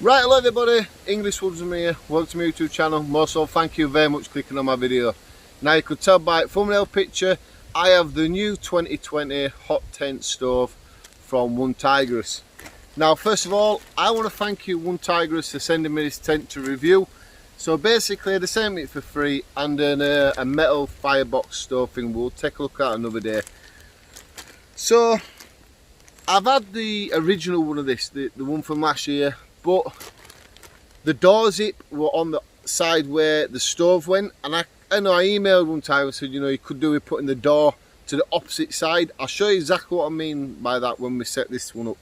Right, hello everybody, English Woodsman here, welcome to my YouTube channel. Most of all, thank you very much for clicking on my video. Now you could tell by the thumbnail picture, I have the new 2020 hot tent stove from Untitled. Now first of all, I want to thank you Untitled for sending me this tent to review. So basically they sent me it for free and then a metal firebox stove thing we'll take a look at another day. So I've had the original one of this, the one from last year, but the door zip were on the side where the stove went, and I know I emailed one time and said, you know, you could do with putting the door to the opposite side. I'll show you exactly what I mean by that when we set this one up.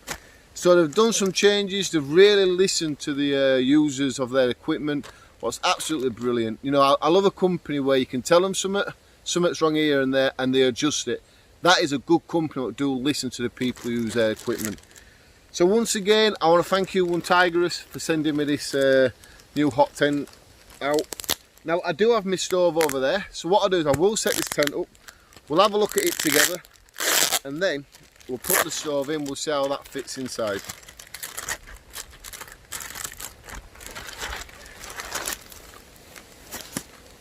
So they've done some changes, they've really listened to the users of their equipment, what's absolutely brilliant. You know, I love a company where you can tell them something's wrong here and there and they adjust it. That is a good company that do listen to the people who use their equipment. So once again, I want to thank you Untitled for sending me this new hot tent out. Now I do have my stove over there, so what I'll do is I will set this tent up, we'll have a look at it together, and then we'll put the stove in, we'll see how that fits inside.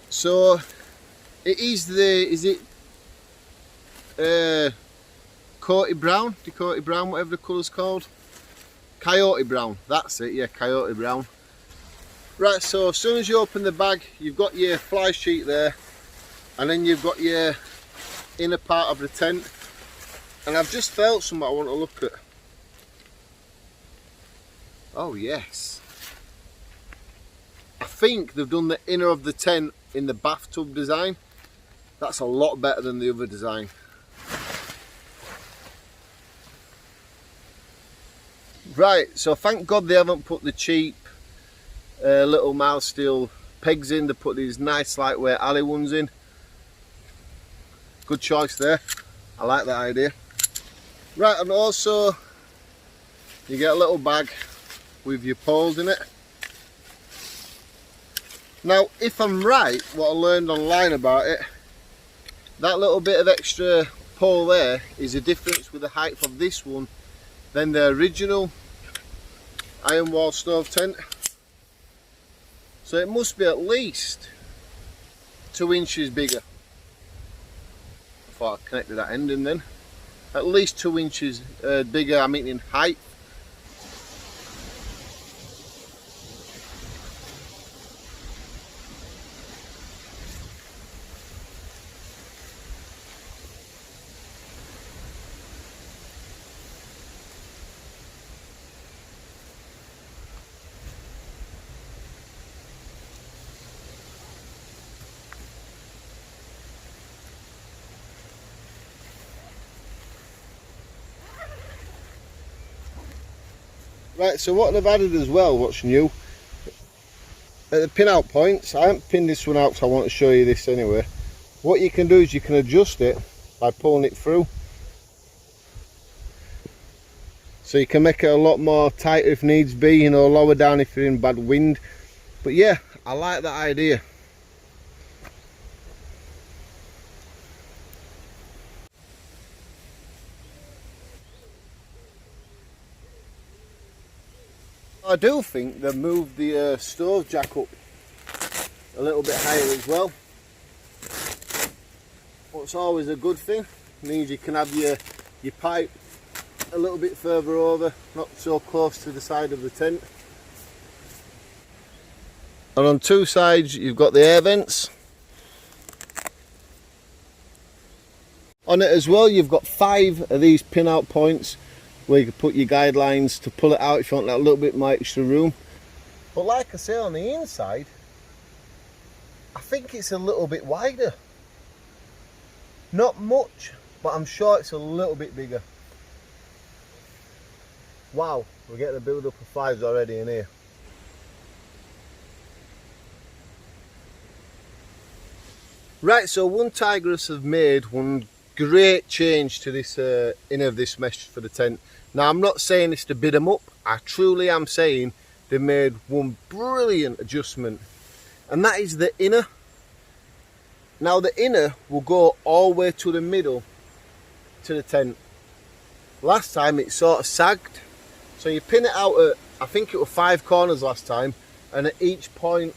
So it is Dakota brown, whatever the colour's called. Coyote brown, that's it, yeah, coyote brown. Right, so as soon as you open the bag, you've got your fly sheet there, and then you've got your inner part of the tent. And I've just felt something I want to look at. Oh yes. I think they've done the inner of the tent in the bathtub design. That's a lot better than the other design. Right, so thank God they haven't put the cheap little mild steel pegs in. They put these nice lightweight alley ones in. Good choice there. I like that idea. Right, and also you get a little bag with your poles in it. Now, if I'm right, what I learned online about it, that little bit of extra pole there is the difference with the height of this one than the original iron wall stove tent. So it must be at least 2 inches bigger. I thought I connected that end in then. At least 2 inches bigger, I mean in height. Right, so what they've added as well, what's new, at the pin out points, I haven't pinned this one out because I want to show you this anyway. What you can do is you can adjust it by pulling it through. So you can make it a lot more tighter if needs be, you know, lower down if you're in bad wind. But yeah, I like that idea. I do think they've moved the stove jack up a little bit higher as well. What's always a good thing, means you can have your pipe a little bit further over, not so close to the side of the tent. And on two sides you've got the air vents. On it as well you've got 5 of these pin out points where you can put your guidelines to pull it out if you want that little bit more extra room. But like I say, on the inside I think it's a little bit wider. Not much, but I'm sure it's a little bit bigger. Wow, we're getting a build up of flies already in here. Right, so Untitled have made one great change to this inner of this mesh for the tent. Now I'm not saying this to bid them up, I truly am saying they made one brilliant adjustment, and that is the inner. Now the inner will go all the way to the middle to the tent. Last time it sort of sagged, So you pin it out at, I think it was 5 corners last time, and at each point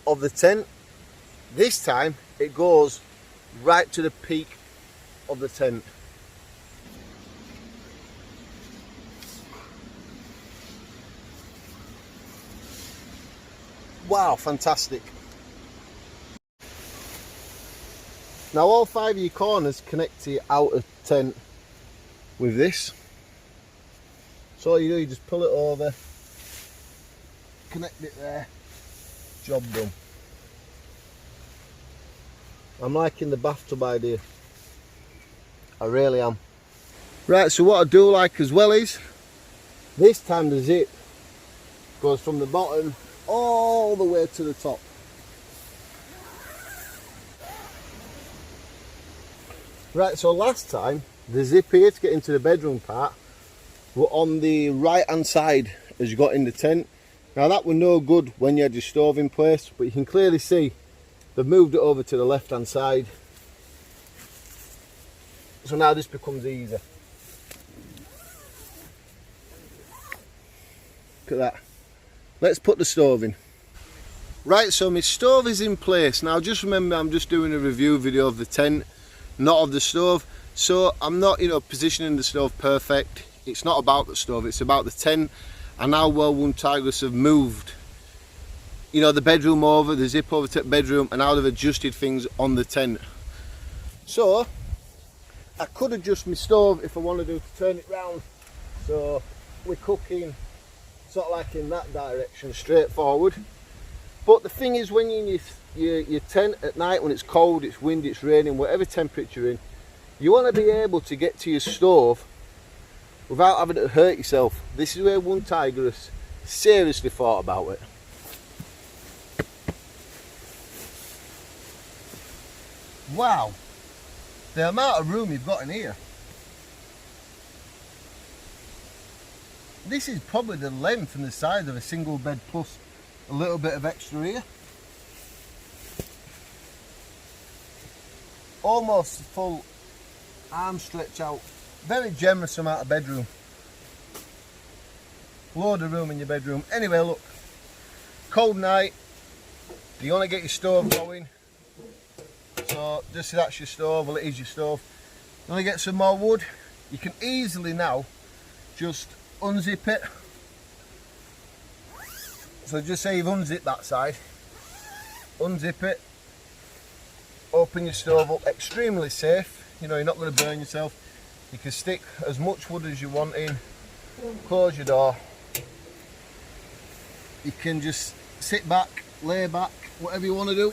of the tent. This time it goes right to the peak of the tent. Wow, fantastic. Now all 5 of your corners connect to your outer tent with this. So all you do, you just pull it over, connect it there, job done. I'm liking the bathtub idea. I really am. Right, so what I do like as well is, this time the zip goes from the bottom all the way to the top. Right, so last time the zip here to get into the bedroom part were on the right hand side as you got in the tent. Now that were no good when you had your stove in place, but you can clearly see they've moved it over to the left hand side. So now this becomes easier. Look at that. Let's put the stove in. Right, so my stove is in place. Now just remember, I'm just doing a review video of the tent, not of the stove. So I'm not, positioning the stove perfect. It's not about the stove, it's about the tent and how well Untitled have moved, the bedroom over, the zip over to the bedroom, and how they've adjusted things on the tent. So I could adjust my stove if I wanted to turn it round, so we're cooking sort of like in that direction, straightforward. But the thing is, when you're in your tent at night, when it's cold, it's windy, it's raining, whatever temperature you're in, you want to be able to get to your stove without having to hurt yourself. This is where Onetigris seriously thought about it. Wow, the amount of room you've got in here. This is probably the length and the size of a single bed plus a little bit of extra here. Almost full arm stretch out. Very generous amount of bedroom. Load of room in your bedroom. Anyway, look, cold night, you want to get your stove going. So just that's your stove, well it is your stove. You want to get some more wood, you can easily now just unzip it. So just say you've unzipped that side, unzip it, open your stove up, extremely safe, you're not going to burn yourself. You can stick as much wood as you want in, close your door. You can just sit back, lay back, whatever you want to do.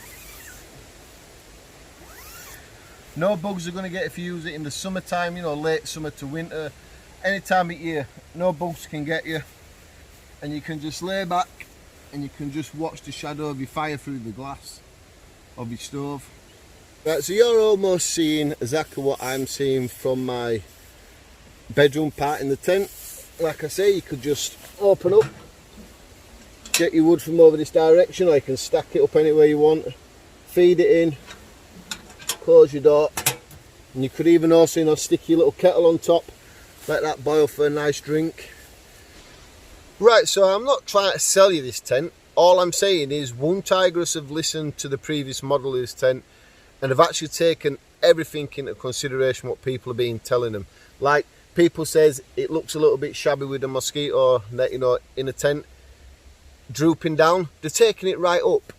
No bugs are going to get if you use it in the summertime, late summer to winter. Any time of year, no bugs can get you. And you can just lay back and you can just watch the shadow of your fire through the glass of your stove. Right, so you're almost seeing exactly what I'm seeing from my bedroom part in the tent. Like I say, you could just open up, get your wood from over this direction, or you can stack it up anywhere you want, feed it in, close your door, and you could even also stick your little kettle on top, let that boil for a nice drink. Right, so I'm not trying to sell you this tent. All I'm saying is Untitled have listened to the previous model of this tent and have actually taken everything into consideration what people have been telling them. Like, people says it looks a little bit shabby with the mosquito net, in a tent drooping down. They're taking it right up.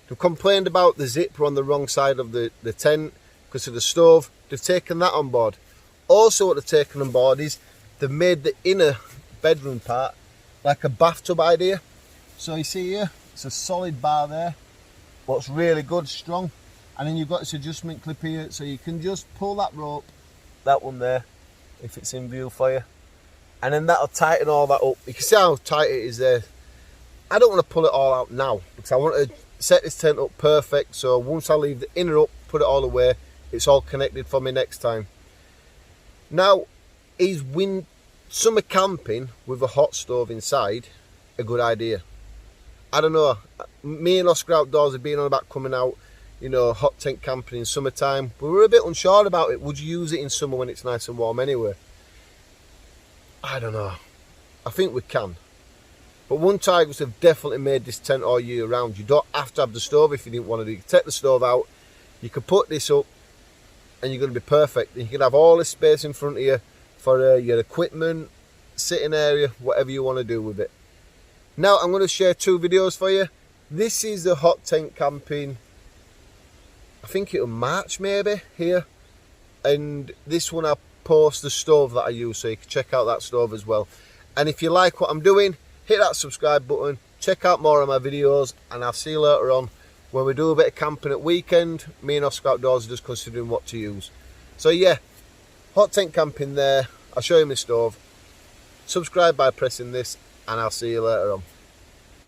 They've complained about the zipper on the wrong side of the tent because of the stove. They've taken that on board. Also what they've taken on board is they've made the inner bedroom part like a bathtub idea. So you see here, it's a solid bar there, what's really good, strong. And then you've got this adjustment clip here, so you can just pull that rope, that one there, if it's in view for you. And then that'll tighten all that up. You can see how tight it is there. I don't want to pull it all out now, because I want to set this tent up perfect, so once I leave the inner up, put it all away, it's all connected for me next time. Now, is summer camping with a hot stove inside a good idea? I don't know. Me and Oscar Outdoors have been on about coming out, hot tent camping in summertime. But we're a bit unsure about it. Would you use it in summer when it's nice and warm anyway? I don't know. I think we can. But Untitled have definitely made this tent all year round. You don't have to have the stove if you didn't want to do it. You can take the stove out, you can put this up, and you're going to be perfect. You can have all this space in front of you for your equipment, sitting area, whatever you want to do with it. Now I'm going to share two videos for you. This is the hot tent camping, I think it'll March maybe, here. And this one I post the stove that I use, so you can check out that stove as well. And if you like what I'm doing, hit that subscribe button, check out more of my videos, and I'll see you later on when we do a bit of camping at weekend. Me and Oscar Outdoors are just considering what to use. So yeah, hot tent camping there. I'll show you my stove. Subscribe by pressing this, and I'll see you later on.